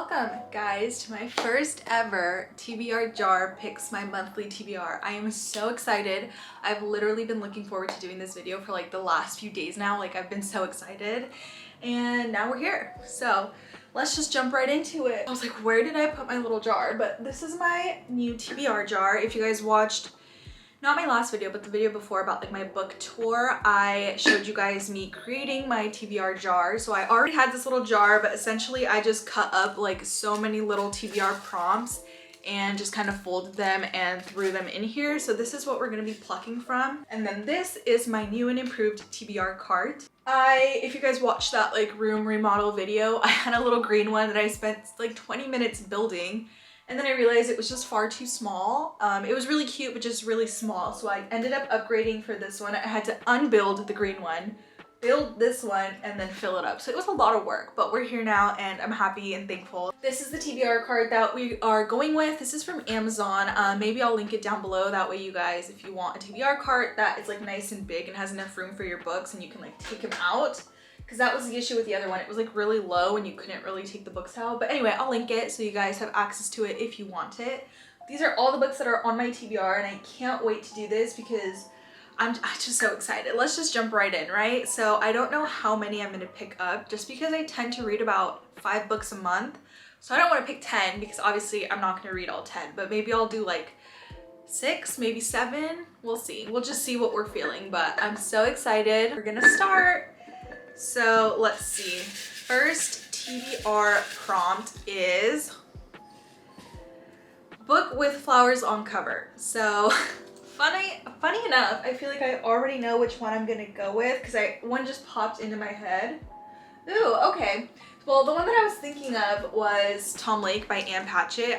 Welcome guys to my first ever TBR jar picks my monthly TBR. I am so excited. I've literally been looking forward to doing this video for like the last few days now. Like I've been so excited and now we're here. So let's just jump right into it. I was like, where did I put my little jar? But this is my new TBR jar. If you guys watched not my last video, but the video before about like my book tour, I showed you guys me creating my TBR jar. So I already had this little jar, but essentially I just cut up like so many little TBR prompts and just kind of folded them and threw them in here. So this is what we're gonna be plucking from. And then this is my new and improved TBR cart. If you guys watched that like room remodel video, I had a little green one that I spent like 20 minutes building. And then I realized it was just far too small. It was really cute, but just really small. So I ended up upgrading for this one. I had to unbuild the green one, build this one, and then fill it up. So it was a lot of work, but we're here now and I'm happy and thankful. This is the TBR card that we are going with. This is from Amazon. Maybe I'll link it down below. That way you guys, if you want a TBR cart that is like nice and big and has enough room for your books and you can like take them out. Because that was the issue with the other one. It was like really low and you couldn't really take the books out. But anyway, I'll link it so you guys have access to it if you want it. These are all the books that are on my TBR and I can't wait to do this because I'm just so excited. Let's just jump right in, right? So I don't know how many I'm gonna pick up just because I tend to read about 5 books a month. So I don't want to pick 10 because obviously I'm not gonna read all 10, but maybe I'll do like 6, maybe 7. We'll see. We'll just see what we're feeling, but I'm so excited. We're gonna start. So let's see. First TBR prompt is book with flowers on cover. So funny enough, I feel like I already know which one I'm gonna go with because one just popped into my head. Ooh, okay. Well, the one that I was thinking of was Tom Lake by Ann Patchett.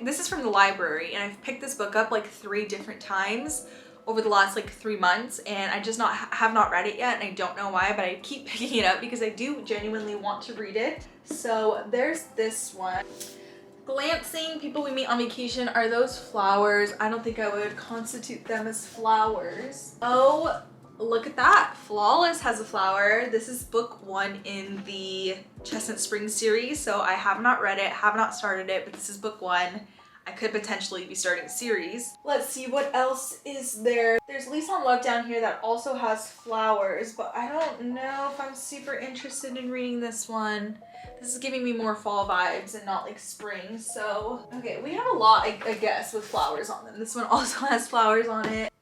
This is from the library and I've picked this book up like 3 different times over the last like 3 months and I just have not read it yet and I don't know why, but I keep picking it up because I do genuinely want to read it. So there's this one. Glancing, people we meet on vacation, are those flowers? I don't think I would constitute them as flowers. Oh, look at that. Flawless has a flower. This is book 1 in the Chestnut Springs series. So I have not read it, have not started it, but this is book 1. I could potentially be starting a series. Let's see what else is there. There's Lease on Love down here that also has flowers, but I don't know if I'm super interested in reading this one. This is giving me more fall vibes and not like spring. So, okay, we have a lot, I guess, with flowers on them. This one also has flowers on it.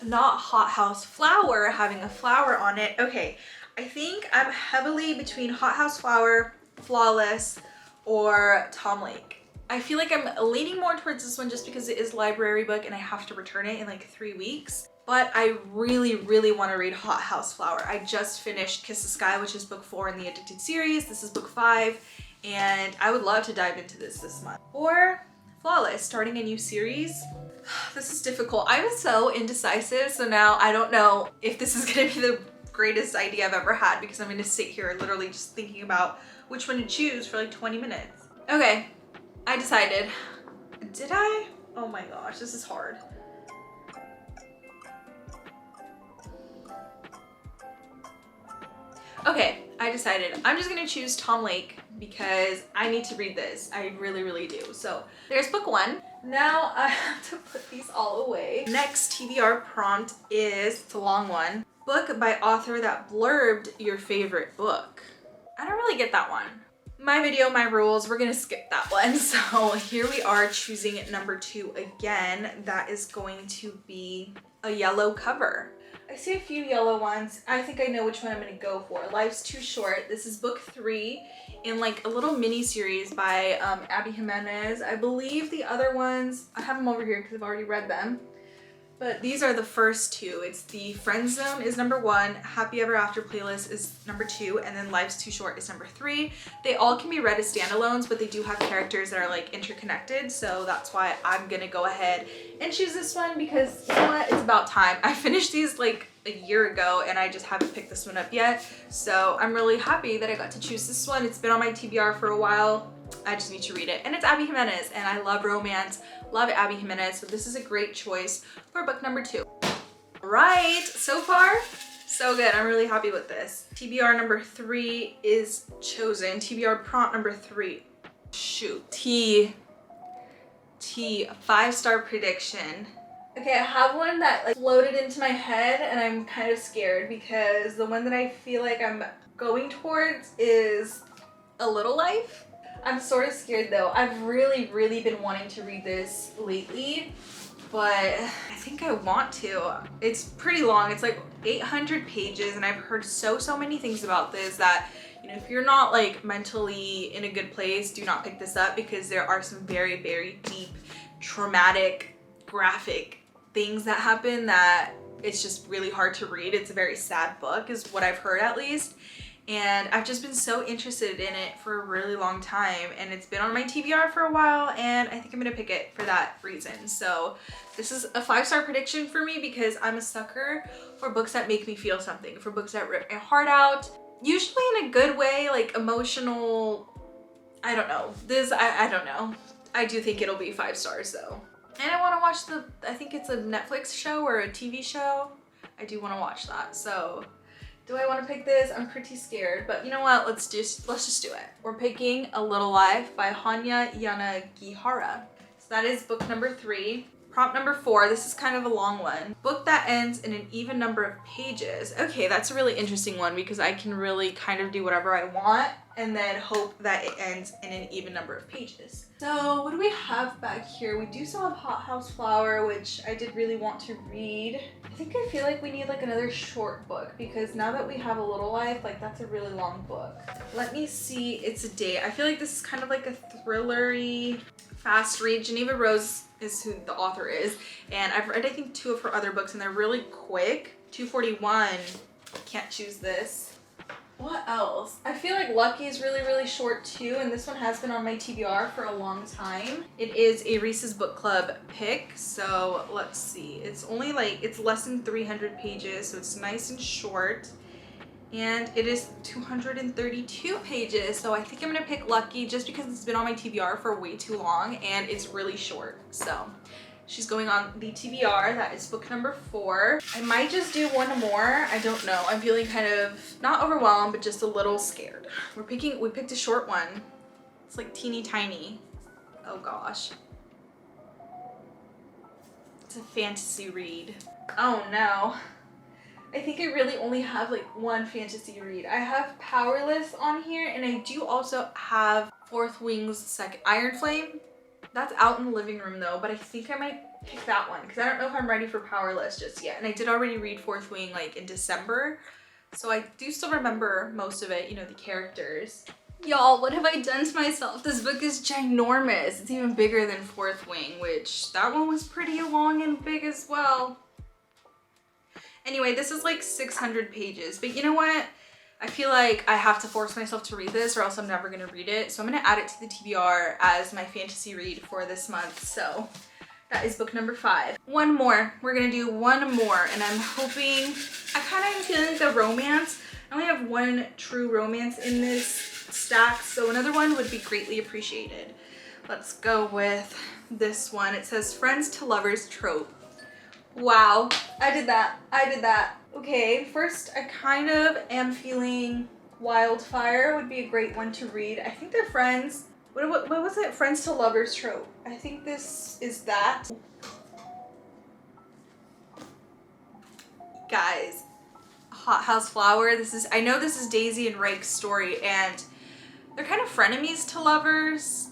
Not Hot House Flower having a flower on it. Okay, I think I'm heavily between Hot House Flower, Flawless, or Tom Lake. I feel like I'm leaning more towards this one just because it is a library book and I have to return it in like 3 weeks. But I really want to read Hot House Flower. I just finished Kiss the Sky, which is book 4 in the Addicted series. This is book 5 and I would love to dive into this month. Or Flawless, starting a new series. This is difficult. I'm so indecisive, so now I don't know if this is gonna be the greatest idea I've ever had because I'm gonna sit here literally just thinking about which one to choose for like 20 minutes. Okay, I decided. Did I? Oh my gosh, this is hard. Okay, I decided. I'm just gonna choose Tom Lake because I need to read this. I really do. So there's book 1. Now I have to put these all away. Next TBR prompt is, it's a long one. Book by author that blurbed your favorite book. I don't really get that one. My video, my rules, we're gonna skip that one. So here we are choosing number 2 again. That is going to be a yellow cover. I see a few yellow ones. I think I know which one I'm gonna go for. Life's Too Short. This is book 3 in like a little mini series by Abby Jimenez. I believe the other ones, I have them over here because I've already read them. But these are the first 2. It's the Friend Zone is number 1, Happy Ever After playlist is number 2, and then Life's Too Short is number 3. They all can be read as standalones, but they do have characters that are like interconnected, so that's why I'm gonna go ahead and choose this one because you know what, it's about time. I finished these like a year ago and I just haven't picked this one up yet, so I'm really happy that I got to choose this one. It's been on my TBR for a while. I just need to read it. And it's Abby Jimenez and I love romance, love Abby Jimenez, so this is a great choice for book number 2. Right, so far So good. I'm really happy with this. TBR number 3 is chosen. TBR prompt number 3. Shoot. T 5-star prediction. Okay, I have one that like floated into my head and I'm kind of scared because the one that I feel like I'm going towards is A Little Life. I'm sort of scared though. I've really been wanting to read this lately, but I think I want to. It's pretty long. It's like 800 pages and I've heard so many things about this that, you know, if you're not like mentally in a good place, do not pick this up because there are some very deep, traumatic, graphic things that happen that it's just really hard to read. It's a very sad book is what I've heard at least. And I've just been so interested in it for a really long time and it's been on my TBR for a while and I think I'm gonna pick it for that reason. So this is a 5-star prediction for me because I'm a sucker for books that make me feel something, for books that rip my heart out, usually in a good way, like emotional. I don't know. I don't know. I do think it'll be 5 stars though. And I want to watch I think it's a Netflix show or a TV show. I do want to watch that. So do I want to pick this? I'm pretty scared, but you know what? Let's just do it. We're picking A Little Life by Hanya Yanagihara. So that is book number 3. Prompt number 4, this is kind of a long one. Book that ends in an even number of pages. Okay, that's a really interesting one because I can really kind of do whatever I want and then hope that it ends in an even number of pages. So what do we have back here? We do still have Hot House Flower, which I did really want to read. I feel like we need like another short book because now that we have A Little Life, like that's a really long book. Let me see, it's a date. I feel like this is kind of like a thrillery, fast read. Geneva Rose is who the author is, and I've read I think 2 of her other books and they're really quick. 241, can't choose this. What else? I feel like Lucky is really short too, and this one has been on my TBR for a long time. It is a Reese's Book Club pick, so let's see. It's only like, it's less than 300 pages, so it's nice and short. And it is 232 pages, so I think I'm gonna pick Lucky just because it's been on my TBR for way too long and it's really short. So she's going on the TBR. That is book number 4. I might just do one more. I don't know. I'm feeling kind of not overwhelmed, but just a little scared. We picked a short one. It's like teeny tiny. Oh gosh. It's a fantasy read. Oh no. I think I really only have like one fantasy read. I have Powerless on here and I do also have Fourth Wing's second Iron Flame. That's out in the living room though, but I think I might pick that one because I don't know if I'm ready for Powerless just yet. And I did already read Fourth Wing like in December, so I do still remember most of it, you know, the characters. Y'all, what have I done to myself? This book is ginormous. It's even bigger than Fourth Wing, which that one was pretty long and big as well. Anyway, this is like 600 pages, but you know what? I feel like I have to force myself to read this or else I'm never gonna read it. So I'm gonna add it to the TBR as my fantasy read for this month. So that is book number 5. One more. We're gonna do one more and I'm hoping, I kind of am feeling like a romance. I only have one true romance in this stack, so another one would be greatly appreciated. Let's go with this one. It says Friends to Lovers Trope. Wow, I did that. Okay, first I kind of am feeling Wildfire would be a great one to read. I think they're friends. What was it? Friends to Lovers Trope. I think this is that. Guys, Hot House Flower. I know this is Daisy and Rake's story and they're kind of frenemies to lovers.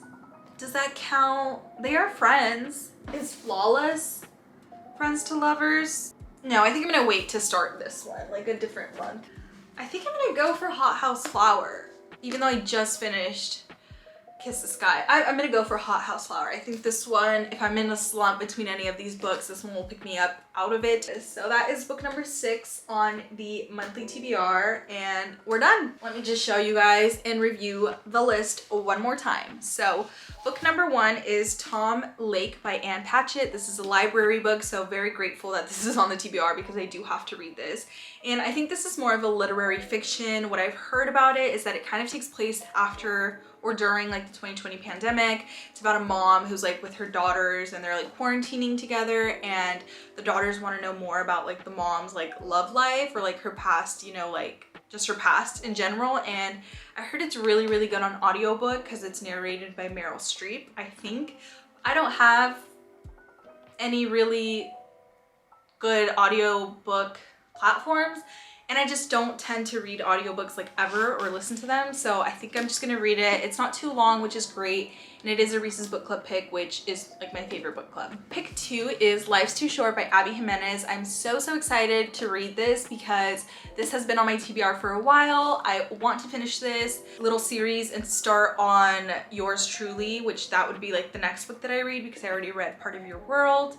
Does that count? They are friends. Is Flawless Friends to Lovers? No, I think I'm gonna wait to start this one, like a different month. I think I'm gonna go for Hot House Flower, even though I just finished Kiss the Sky. I'm gonna go for Hot House Flower. I think this one, if I'm in a slump between any of these books, this one will pick me up out of it. So that is book number 6 on the monthly TBR and we're done. Let me just show you guys and review the list one more time. So book number 1 is Tom Lake by Ann Patchett. This is a library book, so very grateful that this is on the TBR because I do have to read this. And I think this is more of a literary fiction. What I've heard about it is that it kind of takes place after or during like the 2020 pandemic. It's about a mom who's like with her daughters and they're like quarantining together, and the daughters want to know more about like the mom's like love life or like her past, you know, like just her past in general. And I heard it's really, really good on audiobook because it's narrated by Meryl Streep, I think. I don't have any really good audiobook platforms, and I just don't tend to read audiobooks like ever or listen to them, so I think I'm just gonna read it. It's not too long, which is great, and it is a Reese's Book Club pick, which is like my favorite book club. Pick 2 is Life's Too Short by Abby Jimenez. I'm so excited to read this because this has been on my TBR for a while. I want to finish this little series and start on Yours Truly, which that would be like the next book that I read because I already read Part of Your World,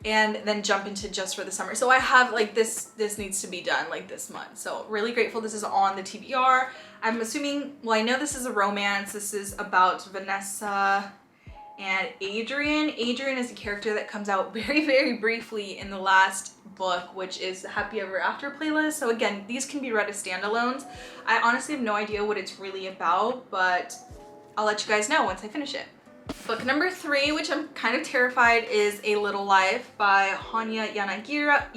and then jump into Just for the Summer. So I have like this needs to be done like this month. So really grateful this is on the TBR. I'm assuming, well, I know this is a romance. This is about Vanessa and Adrian. Adrian is a character that comes out very briefly in the last book, which is the Happy Ever After playlist. So again, these can be read as standalones. I honestly have no idea what it's really about, but I'll let you guys know once I finish it. Book number 3, which I'm kind of terrified, is A Little Life by Hanya Yanagihara.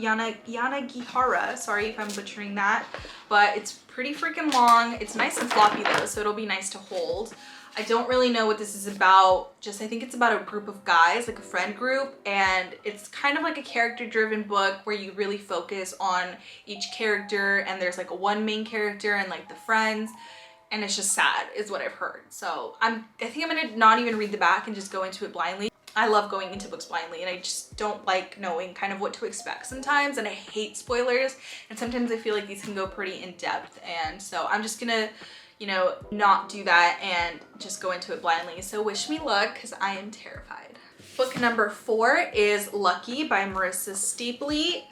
Sorry if I'm butchering that, but it's pretty freaking long. It's nice and floppy though, so it'll be nice to hold. I don't really know what this is about. Just I think it's about a group of guys, like a friend group, and it's kind of like a character-driven book where you really focus on each character, and there's like one main character and like the friends. And it's just sad is what I've heard. So I think I'm gonna not even read the back and just go into it blindly. I love going into books blindly, and I just don't like knowing kind of what to expect sometimes, and I hate spoilers, and sometimes I feel like these can go pretty in depth, and so I'm just gonna, you know, not do that and just go into it blindly. So wish me luck because I am terrified. Book number 4 is Lucky by Marissa Steepley.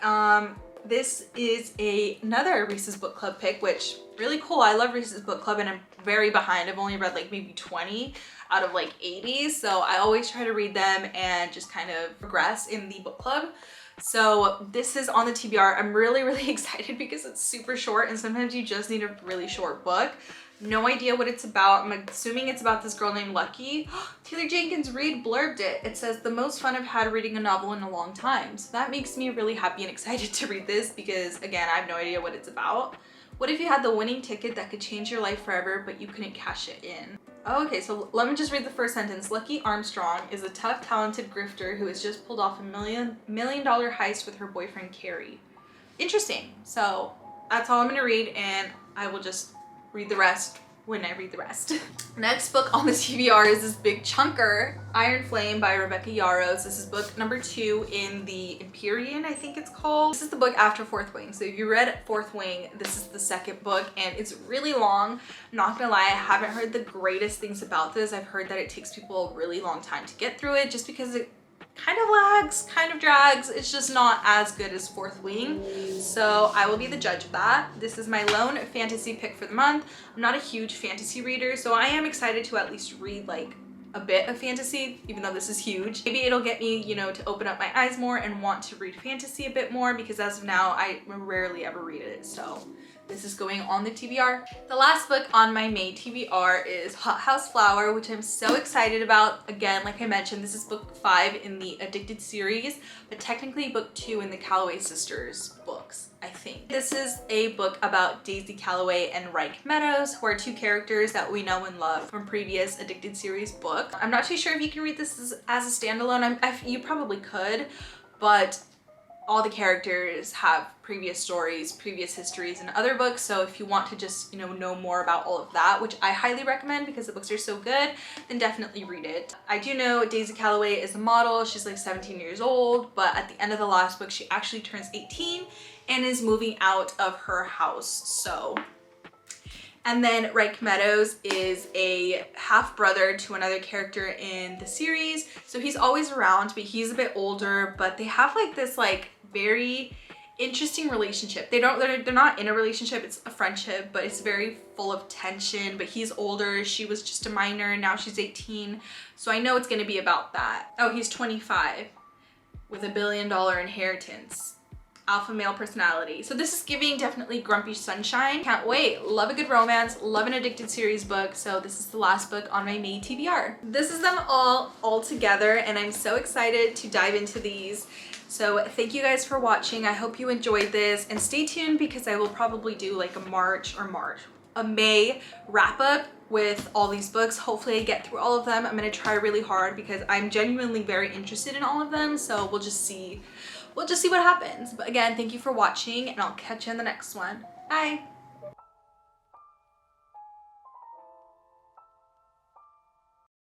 This is another Reese's Book Club pick, which really cool. I love Reese's Book Club, and I'm very behind. I've only read like maybe 20 out of like 80, so I always try to read them and just kind of progress in the book club. So this is on the TBR. I'm really excited because it's super short, and sometimes you just need a really short book. No idea what it's about. I'm assuming it's about this girl named Lucky. Taylor Jenkins Reid blurbed it. It says, the most fun I've had reading a novel in a long time. So that makes me really happy and excited to read this because, again, I have no idea what it's about. What if you had the winning ticket that could change your life forever, but you couldn't cash it in? Oh, okay, so let me just read the first sentence. Lucky Armstrong is a tough, talented grifter who has just pulled off a million dollar heist with her boyfriend, Carrie. Interesting. So that's all I'm gonna read, and I will just read the rest when I read the rest. Next book on the TBR is this big chunker, Iron Flame by Rebecca Yarros. This is book number 2 in the Empyrean, I think it's called. This is the book after Fourth Wing. So if you read Fourth Wing, this is the second book, and it's really long. Not gonna lie, I haven't heard the greatest things about this. I've heard that it takes people a really long time to get through it just because it kind of lags, kind of drags. It's just not as good as Fourth Wing. So I will be the judge of that. This is my lone fantasy pick for the month. I'm not a huge fantasy reader, so I am excited to at least read like a bit of fantasy, even though this is huge. Maybe it'll get me, you know, to open up my eyes more and want to read fantasy a bit more, because as of now, I rarely ever read it. So this is going on the TBR. The last book on my May TBR is Hot House Flower, which I'm so excited about. Again, like I mentioned, this is book 5 in the Addicted series, but technically book 2 in the Calloway sisters books, I think. This is a book about Daisy Calloway and Reich Meadows, who are 2 characters that we know and love from previous Addicted series book. I'm not too sure if you can read this as a standalone. You probably could, but all the characters have previous stories, previous histories in other books, so if you want to just, you know more about all of that, which I highly recommend because the books are so good, then definitely read it. I do know Daisy Calloway is a model. She's like 17 years old, but at the end of the last book, she actually turns 18 and is moving out of her house, so. And then Reich Meadows is a half-brother to another character in the series. So he's always around, but he's a bit older, but they have like this like very interesting relationship. They're not in a relationship, it's a friendship, but it's very full of tension. But he's older, she was just a minor, now she's 18. So I know it's gonna be about that. Oh, he's 25 with $1 billion inheritance. alpha male personality. So this is giving definitely grumpy sunshine. Can't wait. Love a good romance, love an addicted series book. So this is the last book on my May TBR. This is them all together, and I'm so excited to dive into these. So thank you guys for watching. I hope you enjoyed this, and stay tuned because I will probably do like a May wrap up with all these books. Hopefully I get through all of them. I'm gonna try really hard because I'm genuinely very interested in all of them. So we'll just see what happens. But again, thank you for watching, and I'll catch you in the next one. Bye.